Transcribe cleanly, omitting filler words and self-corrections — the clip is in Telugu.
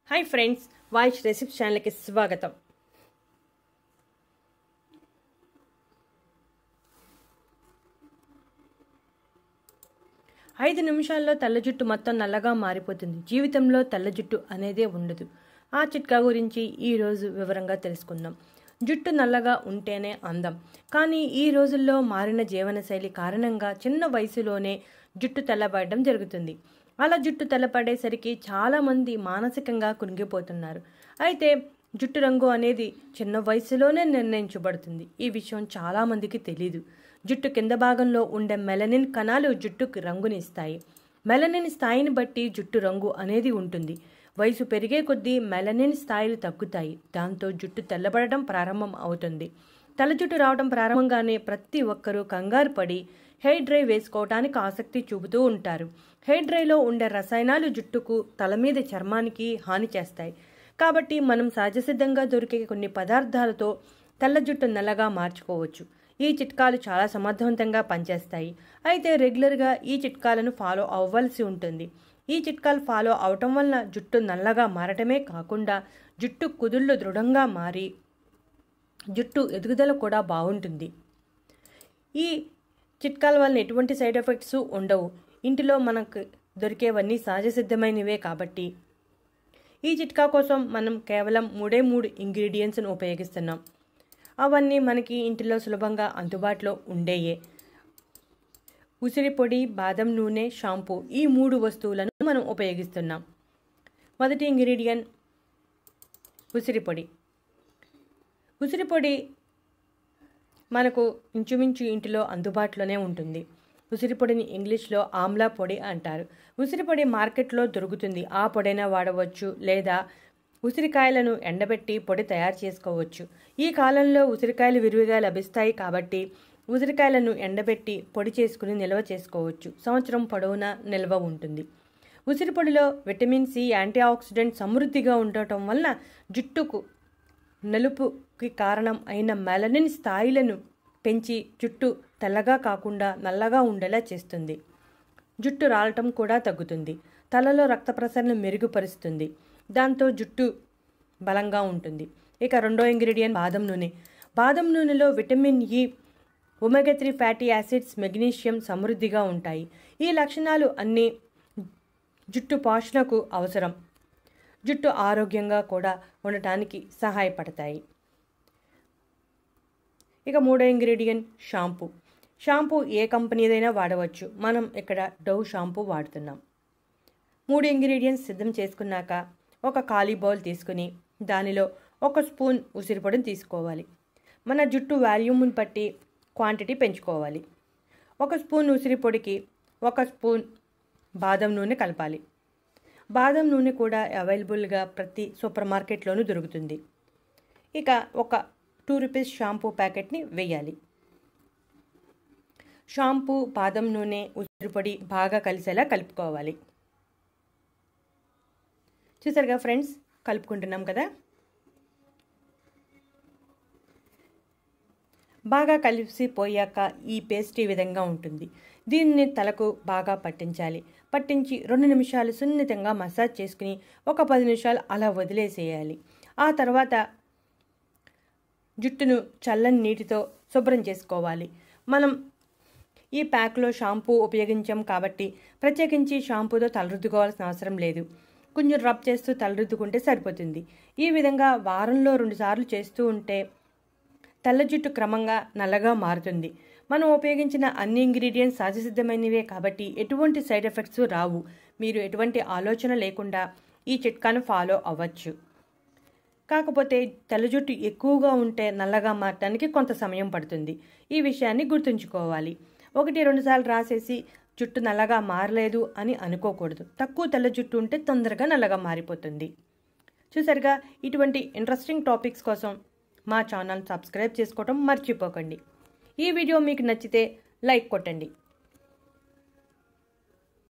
हाय फ्रेंड्स, वाइश रेसिपी चैनल की स्वागतम। 5 నిమిషాల్లో తెల్ల జుట్టు మొత్తం నల్లగా మారిపోతుంది. జీవితంలో తెల్ల జుట్టు అనేదే ఉండదు. ఆ చిట్కా గురించి ఈ రోజు వివరంగా తెలుసుకుందాం. జుట్టు నల్లగా ఉంటేనే అందం. కానీ ఈ రోజుల్లో మారిన జీవనశైలి కారణంగా చిన్న వయసులోనే జుట్టు తెల్లబడడం జరుగుతుంది. అలా జుట్టు తెల్లపడేసరికి చాలా మంది మానసికంగా కుంగిపోతున్నారు. అయితే జుట్టు రంగు అనేది చిన్న వయసులోనే నిర్ణయించబడుతుంది. ఈ విషయం చాలా మందికి తెలీదు. జుట్టు కింద భాగంలో ఉండే మెలనిన్ కణాలు జుట్టుకి రంగుని ఇస్తాయి. మెలనిన్ స్థాయిని బట్టి జుట్టు రంగు అనేది ఉంటుంది. వయసు పెరిగే కొద్దీ మెలనిన్ స్థాయిలు తగ్గుతాయి. దాంతో జుట్టు తెల్లబడడం ప్రారంభం అవుతుంది. తెల్ల జుట్టు రావడం ప్రారంభంగానే ప్రతి ఒక్కరూ కంగారు పడి హెయిర్ డ్రై వేసుకోవడానికి ఆసక్తి చూపుతూ ఉంటారు. హెయిర్ డ్రైలో ఉండే రసాయనాలు జుట్టుకు, తల మీద చర్మానికి హాని చేస్తాయి. కాబట్టి మనం సహజసిద్ధంగా దొరికే కొన్ని పదార్థాలతో తెల్ల జుట్టు నల్లగా మార్చుకోవచ్చు. ఈ చిట్కాలు చాలా సమర్థవంతంగా పనిచేస్తాయి. అయితే రెగ్యులర్గా ఈ చిట్కాలను ఫాలో అవ్వాల్సి ఉంటుంది. ఈ చిట్కాలు ఫాలో అవటం వలన జుట్టు నల్లగా మారటమే కాకుండా జుట్టు కుదుళ్ళు దృఢంగా మారి జుట్టు ఎదుగుదల కూడా బాగుంటుంది. ఈ చిట్కాల వలన ఎటువంటి సైడ్ ఎఫెక్ట్స్ ఉండవు. ఇంటిలో మనకు దొరికేవన్నీ సహజ సిద్ధమైనవే కాబట్టి ఈ చిట్కా కోసం మనం కేవలం 3 ఇంగ్రీడియంట్స్ను ఉపయోగిస్తున్నాం. అవన్నీ మనకి ఇంటిలో సులభంగా అందుబాటులో ఉండేయే. ఉసిరి పొడి, బాదం నూనె, షాంపూ, ఈ 3 వస్తువులను మనం ఉపయోగిస్తున్నాం. మొదటి ఇంగ్రీడియంట్ ఉసిరి పొడి. ఉసిరి పొడి మనకు ఇంచుమించు ఇంటిలో అందుబాటులోనే ఉంటుంది. ఉసిరి పొడిని ఇంగ్లీష్లో ఆమ్లా పొడి అంటారు. ఉసిరి పొడి మార్కెట్లో దొరుకుతుంది. ఆ పొడైనా వాడవచ్చు, లేదా ఉసిరికాయలను ఎండబెట్టి పొడి తయారు చేసుకోవచ్చు. ఈ కాలంలో ఉసిరికాయలు విరివిగా లభిస్తాయి కాబట్టి ఉసిరికాయలను ఎండబెట్టి పొడి చేసుకుని నిల్వ చేసుకోవచ్చు. సంవత్సరం పొడవునా నిల్వ ఉంటుంది. ఉసిరి పొడిలో విటమిన్ సి, యాంటీ ఆక్సిడెంట్ సమృద్ధిగా ఉండటం వల్ల జుట్టుకు నలుపుకి కారణం అయిన మెలనిన్ స్థాయిలను పెంచి జుట్టు తెల్లగా కాకుండా నల్లగా ఉండేలా చేస్తుంది. జుట్టు రాలటం కూడా తగ్గుతుంది. తలలో రక్త ప్రసరణ మెరుగుపరుస్తుంది. దాంతో జుట్టు బలంగా ఉంటుంది. ఇక రెండో ఇంగ్రీడియంట్ బాదం నూనె. బాదం నూనెలో vitamin E, omega 3 fatty acids, magnesium సమృద్ధిగా ఉంటాయి. ఈ లక్షణాలు అన్నీ జుట్టు పోషణకు అవసరం. జుట్టు ఆరోగ్యంగా కూడా ఉండటానికి సహాయపడతాయి. ఇక మూడో ఇంగ్రీడియంట్ షాంపూ. షాంపూ ఏ కంపెనీదైనా వాడవచ్చు. మనం ఇక్కడ డవ్ షాంపూ వాడుతున్నాం. 3 ఇంగ్రీడియంట్స్ సిద్ధం చేసుకున్నాక ఒక ఖాళీ బౌల్ తీసుకుని దానిలో 1 స్పూన్ ఉసిరి పొడిని తీసుకోవాలి. మన జుట్టు వాల్యూమ్ని బట్టి క్వాంటిటీ పెంచుకోవాలి. 1 స్పూన్ ఉసిరి పొడికి 1 స్పూన్ బాదం నూనె కలపాలి. బాదం నూనె కూడా అవైలబుల్గా ప్రతి సూపర్ మార్కెట్లోనూ దొరుకుతుంది. ఇక ఒక 2 రూపీస్ షాంపూ ప్యాకెట్ని వేయాలి. షాంపూ, బాదం నూనె, ఉసిరి పొడి బాగా కలిసేలా కలుపుకోవాలి. చూసారుగా ఫ్రెండ్స్, కలుపుకుంటున్నాం కదా. బాగా కలిసిపోయాక ఈ పేస్ట్ ఈ విధంగా ఉంటుంది. దీన్ని తలకు బాగా పట్టించాలి. పట్టించి 2 నిమిషాలు సున్నితంగా మసాజ్ చేసుకుని ఒక 10 నిమిషాలు అలా వదిలేసేయాలి. ఆ తర్వాత జుట్టును చల్లని నీటితో శుభ్రం చేసుకోవాలి. మనం ఈ ప్యాక్లో షాంపూ ఉపయోగించాం కాబట్టి ప్రత్యేకించి షాంపూతో తలరుద్దుకోవాల్సిన అవసరం లేదు. కొంచెం రబ్ చేస్తూ తలరుద్దుకుంటే సరిపోతుంది. ఈ విధంగా వారంలో 2 సార్లు చేస్తూ ఉంటే తెల్ల జుట్టు క్రమంగా నల్లగా మారుతుంది. మనం ఉపయోగించిన అన్ని ఇంగ్రీడియంట్స్ సహజసిద్ధమైనవే కాబట్టి ఎటువంటి సైడ్ ఎఫెక్ట్స్ రావు. మీరు ఎటువంటి ఆలోచన లేకుండా ఈ చిట్కాను ఫాలో అవ్వచ్చు. కాకపోతే తెల్ల జుట్టు ఎక్కువగా ఉంటే నల్లగా మారటానికి కొంత సమయం పడుతుంది. ఈ విషయాన్ని గుర్తుంచుకోవాలి. 1-2 సార్లు రాసేసి జుట్టు నల్లగా మారలేదు అని అనుకోకూడదు. తక్కువ తెల్ల జుట్టు ఉంటే తొందరగా నల్లగా మారిపోతుంది. చూసారుగా, ఇటువంటి ఇంట్రెస్టింగ్ టాపిక్స్ కోసం మా ఛానల్ సబ్స్క్రైబ్ చేసుకోవడం మర్చిపోకండి. ఈ వీడియో మీకు నచ్చితే లైక్ కొట్టండి.